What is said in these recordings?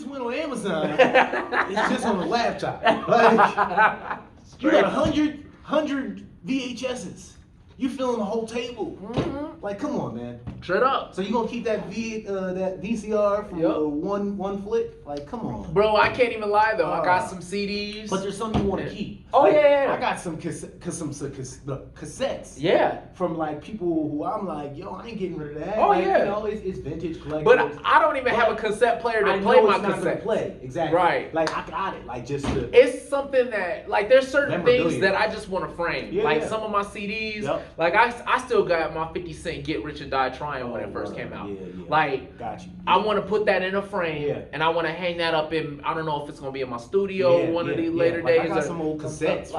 went on Amazon. It's just on the laptop. Like, you got 100 VHSs. You filling the whole table. Mm-hmm. Like, come on, man. Straight up. So you gonna keep that that VCR from one flick? Like, come on, bro. I can't even lie though. I got some CDs. But there's some you want to keep. Oh like, yeah. I got some cassettes. Yeah. From like people who I'm like, yo, I ain't getting rid of that. Oh like, yeah. You know, it's vintage collectibles. But I don't even have a cassette player to play my cassette. Play exactly. Right. Like I got it. Like just to. It's something that like there's certain things memorabilia. that I just want to frame. Yeah, like yeah. some of my CDs. Yep. Like I still got my 50 Cent Get Rich or Die Trying when it first came out. Yeah, yeah. Like got you. I want to put that in a frame and I want to hang that up in. I don't know if it's gonna be in my studio one of these later days. I got some old cassettes.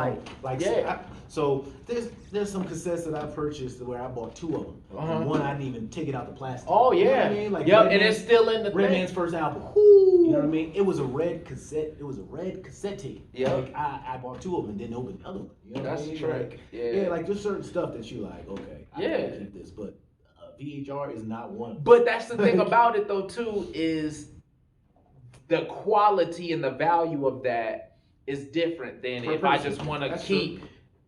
Yeah. So there's some cassettes that I purchased where I bought 2 of them. And one I didn't even take it out the plastic. Oh yeah. You know what I mean? Like yep, and it's still in the Redman's first album. You know what I mean? It was a red cassette. It was a red cassette tape. Yeah. Like I bought 2 of them and didn't open the other one. You know what I mean? trick. Like, yeah. Like there's certain stuff that you like. Okay. I can keep this, but VHR is not one. But that's the thing about it though too is the quality and the value of that is different than if I just want to keep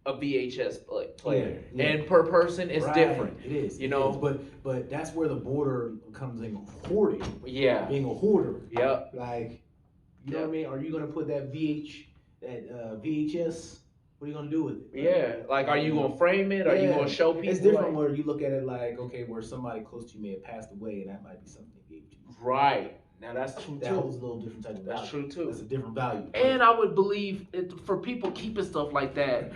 a VHS player. Yeah. And per person it's different. It is. You know, but that's where the border comes in hoarding. Yeah. Being a hoarder. Yep. Like, you know what I mean? Are you gonna put that VHS? What are you gonna do with it? Yeah. Like, are you gonna frame it? Are you gonna show people? It's different where you look at it like, okay, where somebody close to you may have passed away, and that might be something they gave to you. Right. Now that's true too. That holds a little different type of value. That's true too. That's a different value. And I would believe for people keeping stuff like that,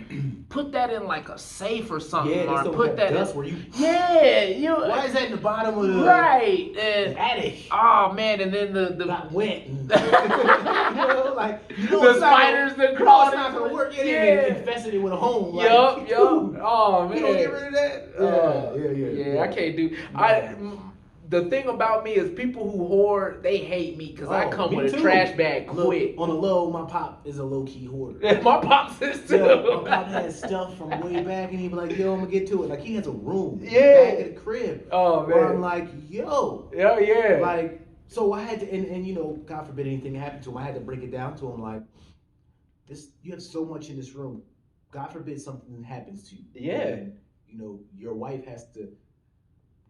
put that in like a safe or something. Yeah, or put that dust in, where you. Yeah, you. Why is that in the bottom of the and attic? Oh man, and then the got wet. And, you know, like the spiders that crawled. It's not gonna work. It infested it with a home. Like, yup. Oh man, you don't get rid of that. Yeah. I can't do. The thing about me is people who hoard, they hate me because I come with a trash bag quick. On the low, my pop is a low-key hoarder. My pop is too. Yo, my pop has stuff from way back and he'd be like, yo, I'm gonna get to it. Like he has a room back at the crib. Oh man. Where I'm like, yo. Yeah. Like, so I had to, and you know, God forbid anything happened to him, I had to break it down to him like, you have so much in this room. God forbid something happens to you. Yeah. And, you know, your wife has to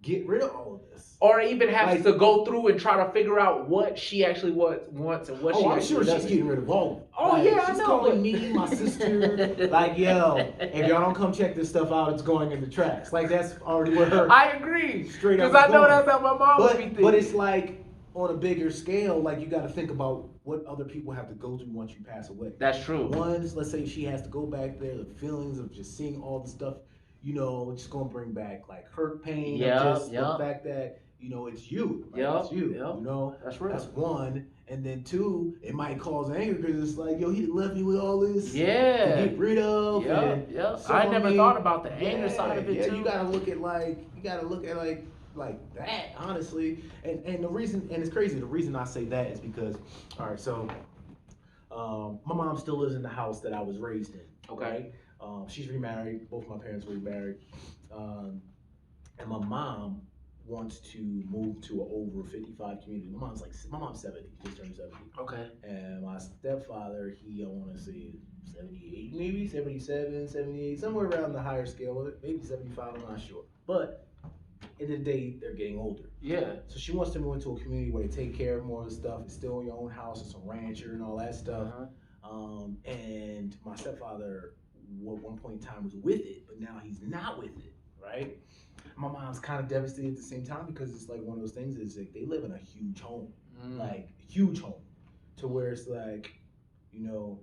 get rid of all of this. Or even has to go through and try to figure out what she actually wants and what she I'm actually sure doesn't. she's getting rid of all of it. Oh, like, yeah, I she's know. calling me, my sister, like, yo, if y'all don't come check this stuff out, it's going in the trash. Like, that's already where her... I agree. Straight up. Because I know that's how my mom would be thinking. But it's like, on a bigger scale, like, you got to think about what other people have to go through once you pass away. That's true. One, let's say she has to go back there, the feelings of just seeing all the stuff, you know, it's going to bring back, like, hurt, pain, just the fact that, you know, it's you. Like, it's you, you know? That's real. That's one. And then 2, it might cause anger because it's like, yo, he left me with all this to get rid of. So, I never thought about the anger side of it too. You gotta look at like that, honestly. And the reason, and it's crazy, the reason I say that is because, all right, so my mom still lives in the house that I was raised in. Okay. She's remarried. Both my parents were remarried. And my mom wants to move to an over 55 community. My mom's 70, just turned 70. Okay. And my stepfather, I want to say 78, maybe 77, 78, somewhere around the higher scale of it, maybe 75, I'm not sure. But in the day, they're getting older. Yeah. So she wants to move into a community where they take care of more of the stuff. It's still your own house, it's a rancher and all that stuff. And my stepfather, at one point in time, was with it, but now he's not with it, right? My mom's kind of devastated at the same time because it's like one of those things is like they live in a huge home, like huge home, to where it's like, you know,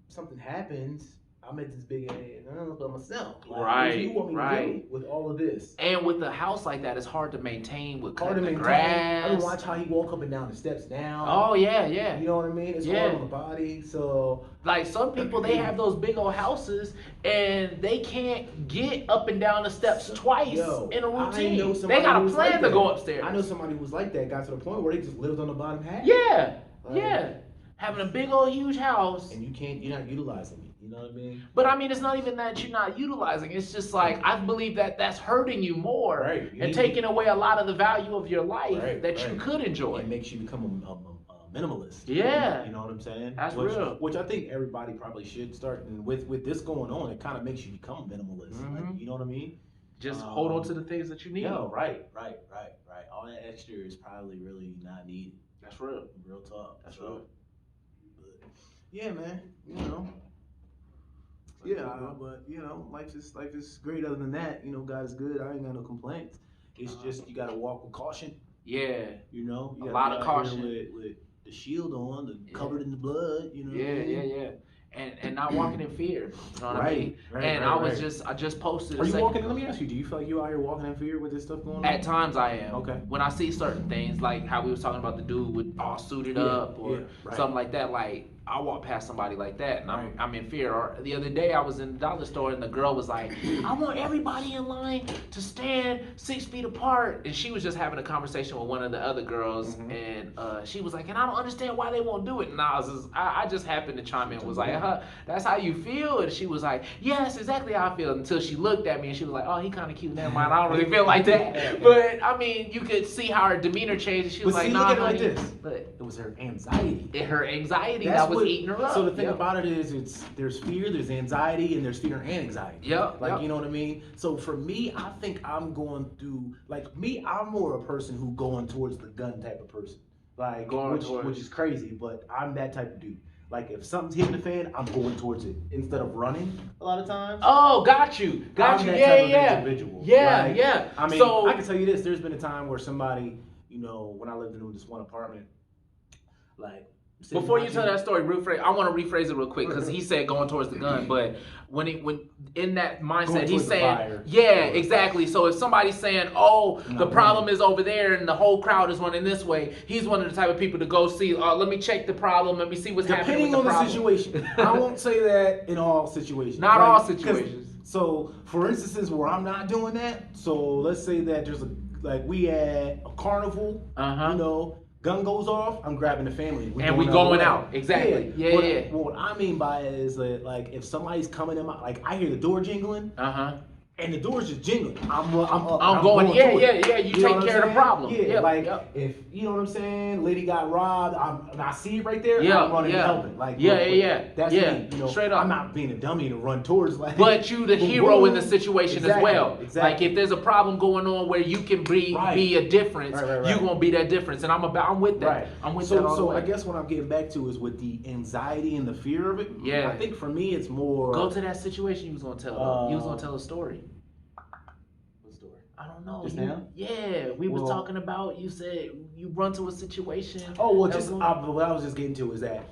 something happens, I'm at this big area by myself. Like, what do you want me to do with all of this? And with a house like that, it's hard to maintain with cutting the I grass. didn't watch how he walk up and down the steps now. Oh yeah. You know what I mean? It's hard on the body. So like some people, they have those big old houses and they can't get up and down the steps twice in a routine. They got a plan to go upstairs. I know somebody who was like that, got to the point where they just lived on the bottom half. Having a big old huge house. And you're not utilizing it. You know what I mean? But I mean, it's not even that you're not utilizing. It's just like I believe that that's hurting you more and taking away a lot of the value of your life that you could enjoy. It makes you become a minimalist. Yeah. You know what I'm saying? That's real. Which I think everybody probably should start. And with this going on, it kind of makes you become a minimalist. Like, you know what I mean? Just hold on to the things that you need. No, right. All that extra is probably really not needed. That's real. Real talk. That's real. But, yeah, man. You know. Yeah, but you know, life is great. Other than that, you know, God is good. I ain't got no complaints. It's just you gotta walk with caution. Yeah. You know, you a lot of caution with the shield on, covered in the blood. You know. Yeah. And not walking in fear. You know what I mean? I just posted. Are you walking? Let me ask you. Do you feel like you out here walking in fear with this stuff going on? At times I am. Okay. When I see certain things, like how we was talking about the dude with all suited up or something like that, like I walk past somebody like that and I'm in fear. Or the other day I was in the dollar store and the girl was like, I want everybody in line to stand 6 feet apart. And she was just having a conversation with one of the other girls and she was like, and I don't understand why they won't do it. And I just happened to chime in and was like, that's how you feel? And she was like, yes, exactly how I feel. Until she looked at me and she was like, oh, he kind of cute. Never mind, I don't really feel like that. But I mean, you could see how her demeanor changed. And she was like, nah, look at it like this. But it was her anxiety. Her anxiety that was eating her up. So the thing about it is, there's fear, there's anxiety, and there's fear and anxiety. You know what I mean? So for me, I think I'm going through, I'm more a person who going towards the gun type of person. Which is crazy, but I'm that type of dude. Like if something's hitting the fan, I'm going towards it instead of running a lot of times. Oh, got you. I'm that type of individual. Yeah. I mean, I can tell you this. There's been a time where somebody, you know, when I lived in this one apartment, like. Before you tell that story, I want to rephrase it real quick because he said going towards the gun, but when in that mindset, he's saying, exactly. So if somebody's saying, oh, the problem is over there and the whole crowd is running this way, he's one of the type of people to go see, let me check the problem, let me see what's happening with the problem. Depending on the situation. I won't say that in all situations. Not all situations. So for instances where I'm not doing that, so let's say that there's we at a carnival, you know, gun goes off, I'm grabbing the family. We going out. Exactly. Yeah. What I mean by it is that, like, if somebody's coming in I hear the door jingling. And the door's just jingling. I'm going you take care of the problem. If you know what I'm saying, lady got robbed, I see it right there, I'm running and helping. That's me. You know, straight up. I'm not being a dummy to run towards but you the hero in the situation as well. Exactly. Like if there's a problem going on where you can be a difference, you're gonna be that difference. And I'm with that. Right. I'm with that all the way. I guess what I'm getting back to is with the anxiety and the fear of it. Yeah. I think for me it's more go to that situation you was gonna tell. You was gonna tell a story. I don't know. Just now? Yeah, we was talking about. You said you run to a situation. Oh well, what I was just getting to is that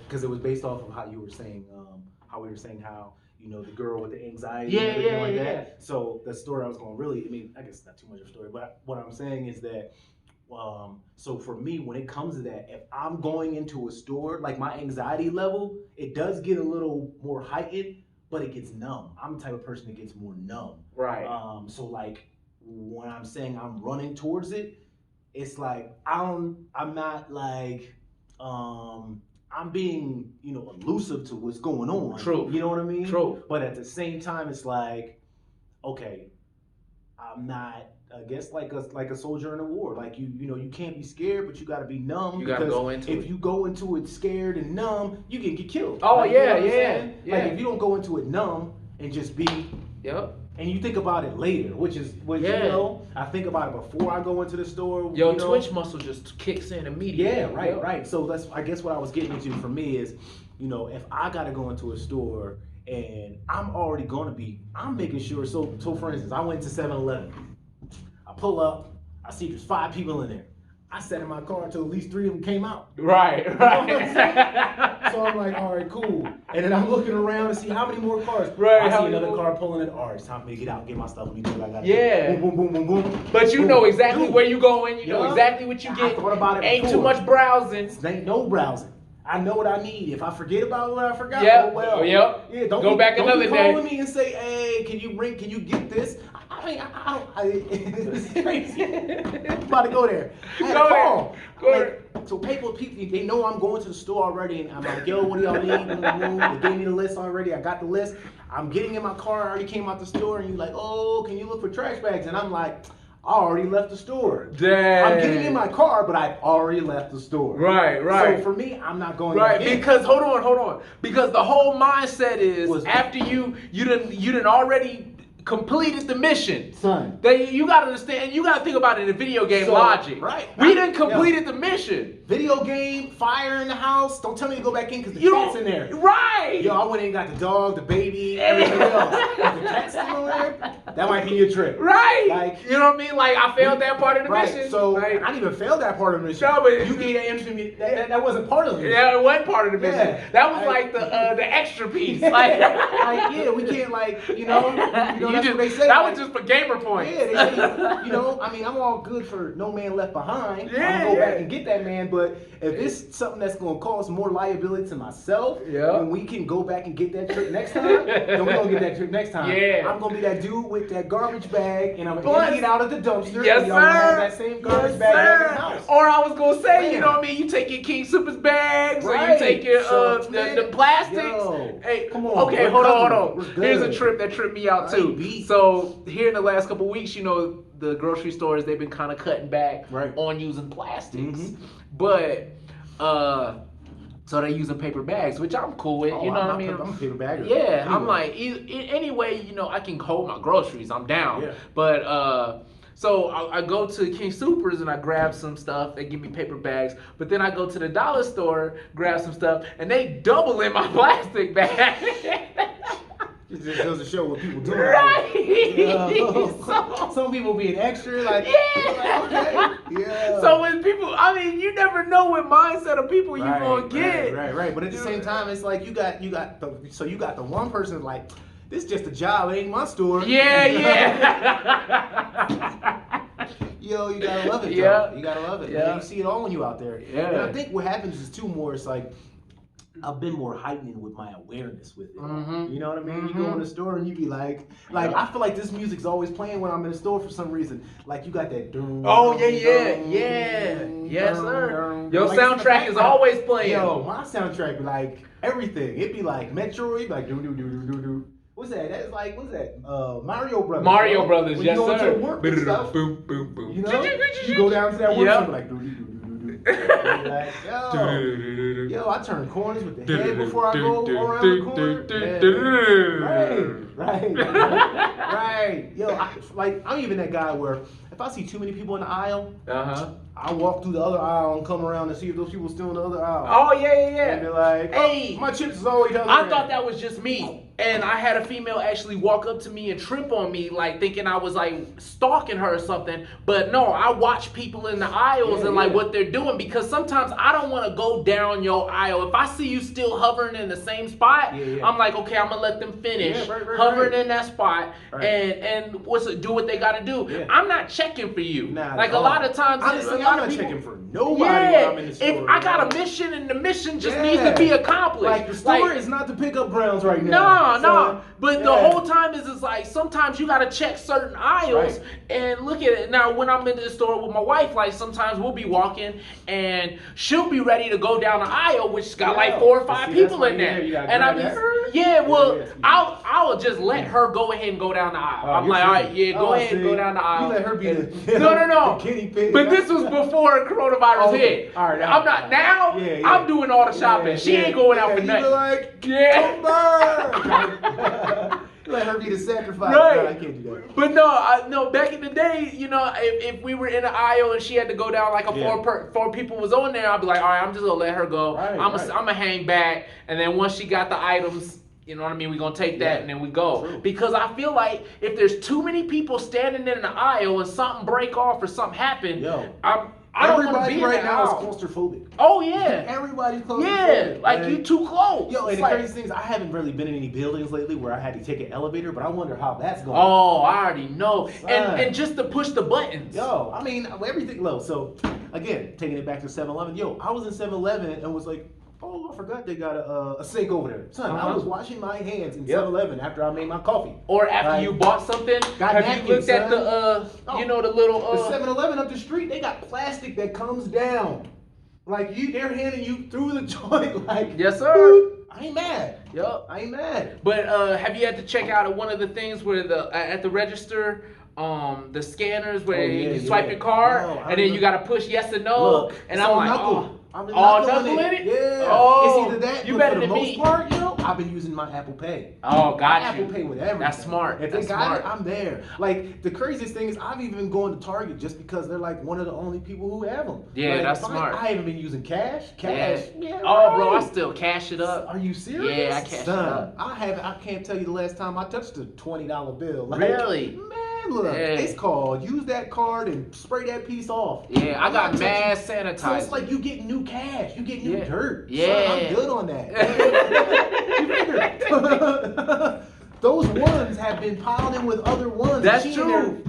because it was based off of how you were saying, how we were saying how you know the girl with the anxiety and everything like that. So the story I was going I guess not too much of a story, but what I'm saying is that. So for me, when it comes to that, if I'm going into a store, like my anxiety level, it does get a little more heightened, but it gets numb. I'm the type of person that gets more numb. Right. So like. When I'm saying I'm running towards it, it's like I'm not like I'm being, you know, elusive to what's going on. True. You know what I mean? True. But at the same time, it's like, okay, I'm not. I guess like a soldier in a war. Like you know, you can't be scared, but you got to be numb. You got to go into it. If you go into it scared and numb, you can get killed. Oh like, yeah. Like if you don't go into it numb and just be. Yep. And you think about it later, which you know, I think about it before I go into the store. Your twitch muscle just kicks in immediately. Yeah, right. So that's, I guess what I was getting into for me is, you know, if I got to go into a store and I'm making sure. So for instance, I went to 7-Eleven. I pull up, I see there's 5 people in there. I sat in my car until at least 3 of them came out. Right. So I'm like, all right, cool. And then I'm looking around to see how many more cars. Right. I see another car pulling in. All right, it's time for me to get out, get my stuff. Let me do what I got to do. Boom, boom, boom, boom, boom. But you know exactly where you going. You know exactly what you get. I thought about it Ain't before. too much browsing. Ain't no browsing. I know what I need. If I forget about what I forgot, Yeah, don't go back another day. Don't be calling me and say, hey, can you get this? I This is crazy. I'm about to go there. I had a call. So people, they know I'm going to the store already, and I'm like, yo, what do y'all need in the room? They gave me the list already. I got the list. I'm getting in my car. I already came out the store, and you're like, oh, can you look for trash bags? And I'm like, I already left the store. Dang. I'm getting in my car, but I've already left the store. Right. So for me, I'm not going right, again. because hold on. Because the whole mindset is after you done already completed the mission. Son. You gotta understand, you gotta think about it in video game logic. Right. We done completed the mission. Video game, fire in the house. Don't tell me to go back in because the cat's in there. Right. Yo, I went in and got the dog, the baby, everything else. If the cat's still in there, that might be your trip. Right. Like, you know what I mean? Like, I failed that part of the mission. So, like, I didn't even fail that part of the mission. No, but you gave that information. That wasn't part of the mission. Yeah, it wasn't part of the mission. Yeah. That was like the extra piece. Like, yeah, we can't that's what they say. That was just for gamer points. Yeah, they say, I'm all good for no man left behind. I'm gonna go back and get that man, but if it's something that's gonna cause more liability to myself, when we can go back and get that trip next time, then we're gonna get that trip next time. Yeah. I'm gonna be that dude with that garbage bag, and I'm gonna empty it out of the dumpster. Yes, and sir. y'all gonna have that same garbage bag in the house. Or I was gonna say, you know what I mean? You take your King Supers bags, or you take your the plastics. Yo, hey, come on. Okay, hold on. Here's a trip that tripped me out too. Right, so here in the last couple weeks, the grocery stores, they've been kind of cutting back on using plastics, but so they're using paper bags, which I'm cool with. You know what I mean? I'm a paper bagger. Yeah, anyway. I'm like, anyway, I can hold my groceries. I'm down. Yeah. But so I go to King Supers and I grab some stuff. They give me paper bags. But then I go to the dollar store, grab some stuff, and they double in my plastic bag. It just goes to show what people do. Right. Some people being extra, like, okay. Yeah. So when people, you never know what mindset of people you gonna get. Right. But at the same time, it's like you got the one person like, this is just a job, it ain't my store. Yeah. Yo, you gotta love it. Yeah. Though. You gotta love it. Yeah. Man. You see it all when you out there. Yeah. And I think what happens is it's like, I've been more heightened with my awareness with it. Mm-hmm. You know what I mean? You go in the store and you be like I feel like this music's always playing when I'm in the store for some reason. Like you got that doom. Oh yeah. Yes, sir. Your soundtrack is always playing. Yo, my soundtrack be like everything. It'd be like Metro, it'd be like do. What's that? That's like, what's that? Mario Brothers. Mario Brothers, when yes, you go sir. into work and stuff, boom, boom. You know? You go down to that work and be like do. Like, yo, I turn corners with the head before I go around the corner. Right. Yo, I'm even that guy where if I see too many people in the aisle, I walk through the other aisle and come around and see if those people still in the other aisle. Oh yeah. And they're like, hey, my chips is always down there. I thought that was just me. And I had a female actually walk up to me and trip on me, like thinking I was like stalking her or something. But no, I watch people in the aisles and like what they're doing, because sometimes I don't want to go down your aisle. If I see you still hovering in the same spot, I'm like, okay, I'm gonna let them finish hovering in that spot and do what they gotta do. Yeah. I'm not checking for you. Like a lot of times, honestly, I'm not checking for nobody when I'm in the store. If I got a mission and the mission just needs to be accomplished. Like the store is not to pick up browns right now. No. But the whole time is like sometimes you gotta check certain aisles and look at it. Now when I'm in the store with my wife, like sometimes we'll be walking and she'll be ready to go down the aisle, which got like 4 or 5 people in there. And I'll just let her go ahead and go down the aisle. I'm like, all right, go ahead and go down the aisle. You let her be no. the guinea pig. But this was before coronavirus hit. All right, I'm not now. I'm doing all the shopping. She ain't going out for nothing. You like, come on. Let her be the sacrifice. Right. No, I can't do that. But no, back in the day, if we were in an aisle and she had to go down like four people was on there, I'd be like, all right, I'm just gonna let her go. I'm gonna hang back, and then once she got the items, you know what I mean, we're gonna take that and then we go. True. Because I feel like if there's too many people standing in the aisle and something break off or something happen, I don't want to be right now is claustrophobic. Oh yeah, everybody's claustrophobic. Yeah, like you too close. Yo, and the crazy thing is, I haven't really been in any buildings lately where I had to take an elevator, but I wonder how that's going. Oh, I already know. And just to push the buttons. Yo, I mean everything low. So again, taking it back to 7-Eleven. Yo, I was in 7-Eleven and was like, oh, I forgot they got a sink over there. Son, I was washing my hands in 7-Eleven after I made my coffee. Or after you bought something, have you looked at the, you know, the little... the 7-Eleven up the street, they got plastic that comes down. Like, they're handing you through the joint, like... Yes, sir. I ain't mad. Yup. I ain't mad. But have you had to check out one of the things where at the register... the scanners where you swipe your card and then you gotta push yes or no. Look, and I'm like, all knuckle in it. Yeah. Oh, it's either that. You better for the than most me. part, you know, I've been using my Apple Pay. Oh, got Apple Pay with everything. That's smart. If they got it, I'm there. Like the craziest thing is I've even been going to Target just because they're like one of the only people who have them. Yeah, like, that's smart. I haven't been using cash. Yeah, oh, bro, I still cash it up. Are you serious? Yeah, I cash it up. I can't tell you the last time I touched a $20 bill. Like, really? Look, it's called use that card and spray that piece off. Yeah, I got mad sanitizer. So it's like you get new cash, you get new dirt. Yeah, so I'm good on that. Those ones have been piled in with other ones. That's true.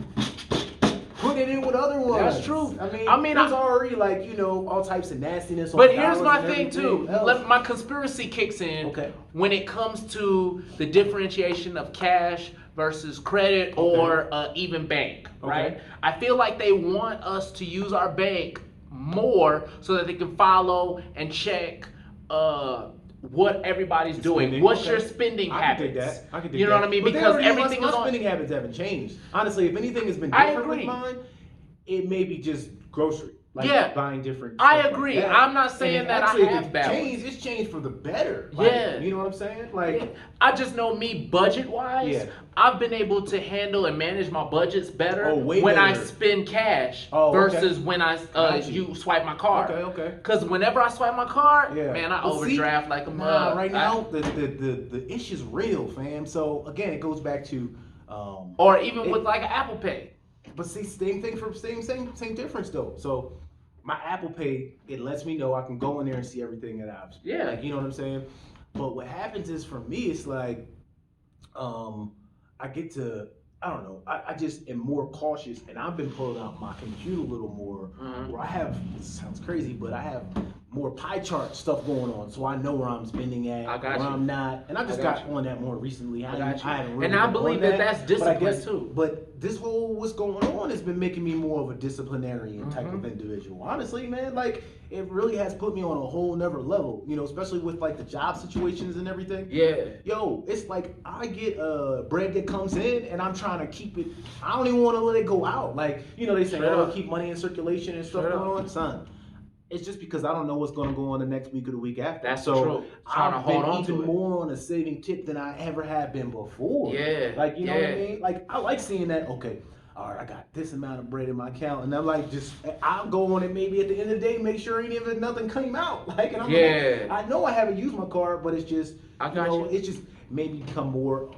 Put it in with other ones. That's true. I mean, there's already like, you know, all types of nastiness. But here's my thing too. My conspiracy kicks in when it comes to the differentiation of cash versus credit or even bank, right? I feel like they want us to use our bank more so that they can follow and check what everybody's doing. What's your spending habits? I can do that. You know what I mean? But because everything my is on. spending habits haven't changed. Honestly, if anything has been different with mine, it may be just grocery. Like buying different stuff. I agree. Like I'm not saying that I have bad ones. It's changed for the better. Like, you know what I'm saying? Like, I just know me budget-wise, I've been able to handle and manage my budgets better when I spend cash versus when I you swipe my card. Okay. Because whenever I swipe my card, man, I overdraft like a mug. Right now, the issue's real, fam. So again, it goes back to or even with like an Apple Pay. But see, same difference though. So my Apple Pay, it lets me know I can go in there and see everything that I've spent. Like, you know what I'm saying? But what happens is for me, it's like I get to, I don't know, I just am more cautious, and I've been pulling out my computer a little more where I have, it sounds crazy, but I have more pie chart stuff going on, so I know where I'm spending at, I'm not, and I just got on that more recently. I haven't really and I believe that's discipline too. But this whole what's going on has been making me more of a disciplinarian type of individual. Honestly, man, like it really has put me on a whole nother level, you know, especially with like the job situations and everything. Yo, it's like I get bread that comes in and I'm trying to keep it, I don't even want to let it go out. Like, you know, they say, keep money in circulation and stuff going on. Son, it's just because I don't know what's going to go on the next week or the week after. That's true. I've been even more on a saving tip than I ever have been before. Like, you know what I mean? Like, I like seeing that, okay, all right, I got this amount of bread in my account, and I'm like, I'll go on it maybe at the end of the day, make sure nothing came out. Like, and I'm like, I know I haven't used my card, but it's just, it's just made me become more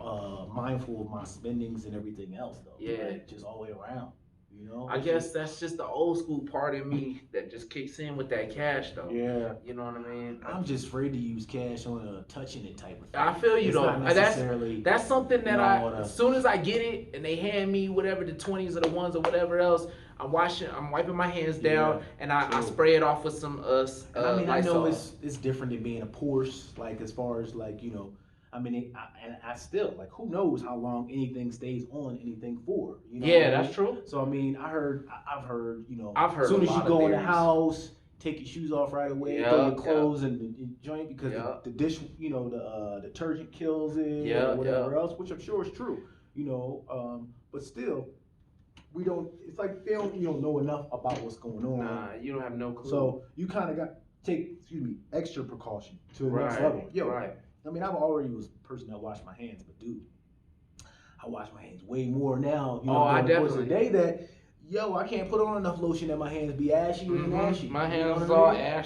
mindful of my spendings and everything else, though. Like, just all the way around. You know, I guess that's just the old school part of me that just kicks in with that cash, though. You know what I mean? I'm just afraid to use cash on a touching it type of thing. I feel you, though. That's something that as soon as I get it and they hand me whatever, the 20s or the ones or whatever else, I'm wiping my hands down and I spray it off with some I mean, I know it's different than being a Porsche, like as far as like, you know, I mean, I still, like, who knows how long anything stays on anything for? You know that's true. So, I mean, I've heard, you know, as soon as you go in the house, take your shoes off right away, throw your clothes in the joint because the dish, you know, the detergent kills it or whatever else, which I'm sure is true, you know, but still, it's like you don't know enough about what's going on. Nah, you don't have no clue. So, you kind of got to take, extra precaution to the next level. I mean, I've already was a person that washed my hands, but dude, I wash my hands way more now. You know, during the course of the day that, I can't put on enough lotion that my hands be ashy and ashy. My hands are all ashy.